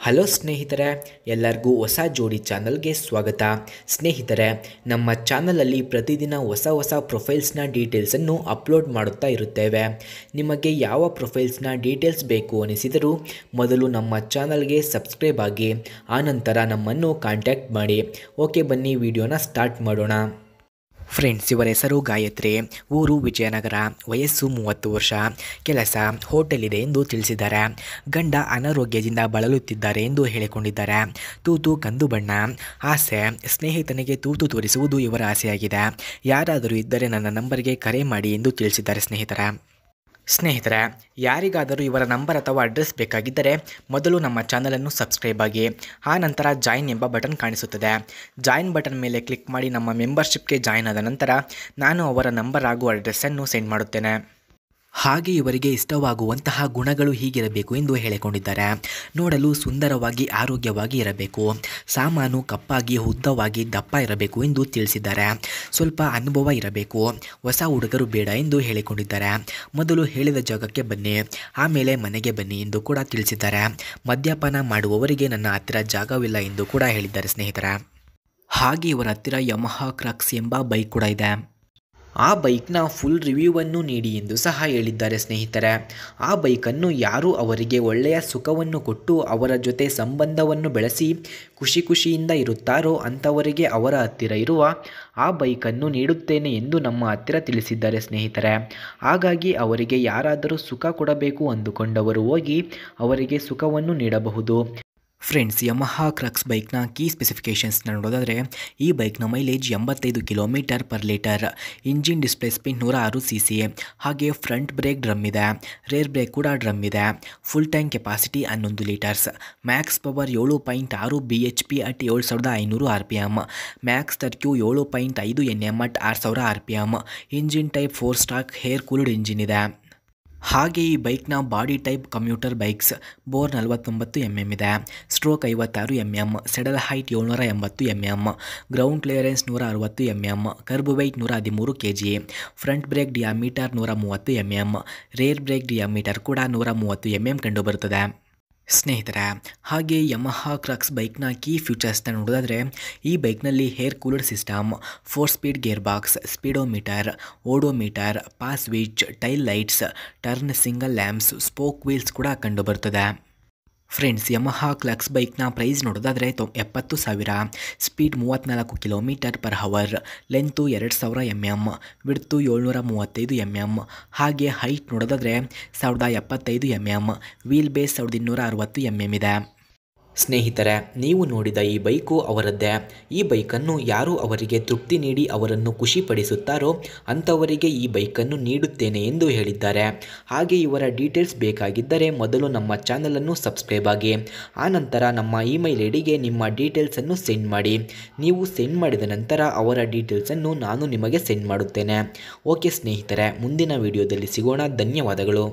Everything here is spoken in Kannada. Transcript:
ಹಲೋ ಸ್ನೇಹಿತರೆ, ಎಲ್ಲರಿಗೂ ಹೊಸ ಜೋಡಿ ಚಾನಲ್ಗೆ ಸ್ವಾಗತ. ಸ್ನೇಹಿತರೆ, ನಮ್ಮ ಚಾನಲಲ್ಲಿ ಪ್ರತಿದಿನ ಹೊಸ ಪ್ರೊಫೈಲ್ಸ್ನ ಡೀಟೇಲ್ಸನ್ನು ಅಪ್ಲೋಡ್ ಮಾಡುತ್ತಾ ಇರುತ್ತೇವೆ. ನಿಮಗೆ ಯಾವ ಪ್ರೊಫೈಲ್ಸ್ನ ಡೀಟೇಲ್ಸ್ ಬೇಕು ಅನಿಸಿದರೂ ಮೊದಲು ನಮ್ಮ ಚಾನಲ್ಗೆ ಸಬ್ಸ್ಕ್ರೈಬ್ ಆಗಿ ಆನಂತರ ನಮ್ಮನ್ನು ಕಾಂಟ್ಯಾಕ್ಟ್ ಮಾಡಿ. ಓಕೆ, ಬನ್ನಿ ವಿಡಿಯೋನ ಸ್ಟಾರ್ಟ್ ಮಾಡೋಣ. ಫ್ರೆಂಡ್ಸ್, ಇವರ ಹೆಸರು ಗಾಯತ್ರಿ, ಊರು ವಿಜಯನಗರ, ವಯಸ್ಸು 30 ವರ್ಷ, ಕೆಲಸ ಹೋಟೆಲ್ ಇದೆ ಎಂದು ತಿಳಿಸಿದ್ದಾರೆ. ಗಂಡ ಅನಾರೋಗ್ಯದಿಂದ ಬಳಲುತ್ತಿದ್ದಾರೆ ಎಂದು ಹೇಳಿಕೊಂಡಿದ್ದಾರೆ. ತೂತು ಕಂದು ಬಣ್ಣ, ಆಸೆ ಸ್ನೇಹಿತನಿಗೆ ತೂತು ತೋರಿಸುವುದು ಇವರ ಆಸೆಯಾಗಿದೆ. ಯಾರಾದರೂ ಇದ್ದರೆ ನನ್ನ ನಂಬರ್ಗೆ ಕರೆ ಮಾಡಿ ಎಂದು ತಿಳಿಸಿದ್ದಾರೆ. ಸ್ನೇಹಿತರೆ, ಯಾರಿಗಾದರೂ ಇವರ ನಂಬರ್ ಅಥವಾ ಅಡ್ರೆಸ್ ಬೇಕಾಗಿದ್ದರೆ ಮೊದಲು ನಮ್ಮ ಚಾನಲನ್ನು ಸಬ್ಸ್ಕ್ರೈಬ್ ಆಗಿ ಆನಂತರ ಜಾಯಿನ್ ಎಂಬ ಬಟನ್ ಕಾಣಿಸುತ್ತದೆ. ಜಾಯಿನ್ ಬಟನ್ ಮೇಲೆ ಕ್ಲಿಕ್ ಮಾಡಿ ನಮ್ಮ ಮೆಂಬರ್ಶಿಪ್ಗೆ ಜಾಯಿನ್ ಆದ ನಂತರ ನಾನು ಅವರ ನಂಬರ್ ಹಾಗೂ ಅಡ್ರೆಸ್ಸನ್ನು ಸೆಂಡ್ ಮಾಡುತ್ತೇನೆ. ಹಾಗೆ ಇವರಿಗೆ ಇಷ್ಟವಾಗುವಂತಹ ಗುಣಗಳು ಹೀಗಿರಬೇಕು ಎಂದು ಹೇಳಿಕೊಂಡಿದ್ದಾರೆ. ನೋಡಲು ಸುಂದರವಾಗಿ ಆರೋಗ್ಯವಾಗಿ ಇರಬೇಕು, ಸಾಮಾನು ಕಪ್ಪಾಗಿ ಉದ್ದವಾಗಿ ದಪ್ಪ ಇರಬೇಕು ಎಂದು ತಿಳಿಸಿದ್ದಾರೆ. ಸ್ವಲ್ಪ ಅನುಭವ ಇರಬೇಕು, ಹೊಸ ಹುಡುಗರು ಬೇಡ ಎಂದು ಹೇಳಿಕೊಂಡಿದ್ದಾರೆ. ಮೊದಲು ಹೇಳಿದ ಜಾಗಕ್ಕೆ ಬನ್ನಿ, ಆಮೇಲೆ ಮನೆಗೆ ಬನ್ನಿ ಎಂದು ಕೂಡ ತಿಳಿಸಿದ್ದಾರೆ. ಮದ್ಯಪಾನ ಮಾಡುವವರಿಗೆ ನನ್ನ ಹತ್ತಿರ ಜಾಗವಿಲ್ಲ ಎಂದು ಕೂಡ ಹೇಳಿದ್ದಾರೆ. ಸ್ನೇಹಿತರೆ, ಹಾಗೆ ಇವರ ಹತ್ತಿರ ಯಮಹಾ ಕ್ರಾಕ್ಸ್ ಎಂಬ ಬೈಕ್ ಕೂಡ ಇದೆ. ಆ ಬೈಕ್ನ ಫುಲ್ ರಿವ್ಯೂವನ್ನು ನೀಡಿ ಎಂದು ಸಹ ಹೇಳಿದ್ದಾರೆ. ಸ್ನೇಹಿತರೆ, ಆ ಬೈಕನ್ನು ಯಾರು ಅವರಿಗೆ ಒಳ್ಳೆಯ ಸುಖವನ್ನು ಕೊಟ್ಟು ಅವರ ಜೊತೆ ಸಂಬಂಧವನ್ನು ಬೆಳೆಸಿ ಖುಷಿಯಿಂದ ಇರುತ್ತಾರೋ ಅಂಥವರಿಗೆ ಅವರ ಹತ್ತಿರ ಇರುವ ಆ ಬೈಕನ್ನು ನೀಡುತ್ತೇನೆ ಎಂದು ನಮ್ಮ ಹತ್ತಿರ ತಿಳಿಸಿದ್ದಾರೆ. ಸ್ನೇಹಿತರೆ, ಹಾಗಾಗಿ ಅವರಿಗೆ ಯಾರಾದರೂ ಸುಖ ಕೊಡಬೇಕು ಅಂದುಕೊಂಡವರು ಹೋಗಿ ಅವರಿಗೆ ಸುಖವನ್ನು ನೀಡಬಹುದು. ಫ್ರೆಂಡ್ಸ್, ಯಮಹಾ ಕ್ರಾಕ್ಸ್ ಬೈಕ್ನ ಕೀ ಸ್ಪೆಸಿಫಿಕೇಷನ್ಸ್ನ ನೋಡೋದಾದರೆ ಈ ಬೈಕ್ನ ಮೈಲೇಜ್ 85 km/ಲೀಟರ್, ಇಂಜಿನ್ ಡಿಸ್ಪ್ಲೇಸ್ಮೆಂಟ್ 106 cc, ಹಾಗೆ ಫ್ರಂಟ್ ಬ್ರೇಕ್ ಡ್ರಮ್ ಇದೆ, ರೇರ್ ಬ್ರೇಕ್ ಕೂಡ ಡ್ರಮ್ ಇದೆ. Full tank capacity 11 litres, max power 7.6 bhp at 7500 rpm, max torque 7.5 Nm at 6000 rpm, engine type 4 stroke air cooled engine ಇದೆ. ಹಾಗೆ ಈ ಬೈಕ್ನ body type commuter bikes, bore 49 mm ಇದೆ, stroke 56 mm, saddle height 780 mm, ground clearance 160 mm, curb weight 113 kg, front brake diameter 130 mm, rear brake diameter ಕೂಡ 130 mm ಕಂಡುಬರುತ್ತದೆ. ಸ್ನೇಹಿತರೆ, ಹಾಗೆ ಯಮಹಾ ಕ್ರಾಕ್ಸ್ ಬೈಕ್ನ ಕೀ ಫ್ಯೂಚರ್ಸ್ನ ನೋಡೋದಾದರೆ ಈ ಬೈಕ್ನಲ್ಲಿ air cooled system, 4 speed gear box, speedometer, odometer, pass switch, tail lights, turn signal lamps, spoke wheels ಕೂಡ ಕಂಡುಬರುತ್ತದೆ. ಫ್ರೆಂಡ್ಸ್, ಯಮಹಾ ಕ್ರಾಕ್ಸ್ ಬೈಕ್ನ ಪ್ರೈಸ್ ನೋಡೋದಾದರೆ 70,000, speed 34 km/h, length 2000 mm, width 735 mm, ಹಾಗೆ ಹೈಟ್ ನೋಡೋದಾದರೆ 1075 mm, ವೀಲ್ ಬೇಸ್ 1260 mm ಇದೆ. ಸ್ನೇಹಿತರೆ, ನೀವು ನೋಡಿದ ಈ ಬೈಕು ಅವರದ್ದೇ. ಈ ಬೈಕನ್ನು ಯಾರು ಅವರಿಗೆ ತೃಪ್ತಿ ನೀಡಿ ಅವರನ್ನು ಖುಷಿಪಡಿಸುತ್ತಾರೋ ಅಂಥವರಿಗೆ ಈ ಬೈಕನ್ನು ನೀಡುತ್ತೇನೆ ಎಂದು ಹೇಳಿದ್ದಾರೆ. ಹಾಗೆ ಇವರ ಡೀಟೇಲ್ಸ್ ಬೇಕಾಗಿದ್ದರೆ ಮೊದಲು ನಮ್ಮ ಚಾನಲನ್ನು ಸಬ್ಸ್ಕ್ರೈಬ್ ಆಗಿ ಆನಂತರ ನಮ್ಮ ಇಮೇಲ್ ಐಡಿಗೆ ನಿಮ್ಮ ಡೀಟೇಲ್ಸನ್ನು ಸೆಂಡ್ ಮಾಡಿ. ನೀವು ಸೆಂಡ್ ಮಾಡಿದ ನಂತರ ಅವರ ಡೀಟೇಲ್ಸನ್ನು ನಾನು ನಿಮಗೆ ಸೆಂಡ್ ಮಾಡುತ್ತೇನೆ. ಓಕೆ ಸ್ನೇಹಿತರೆ, ಮುಂದಿನ ವಿಡಿಯೋದಲ್ಲಿ ಸಿಗೋಣ. ಧನ್ಯವಾದಗಳು.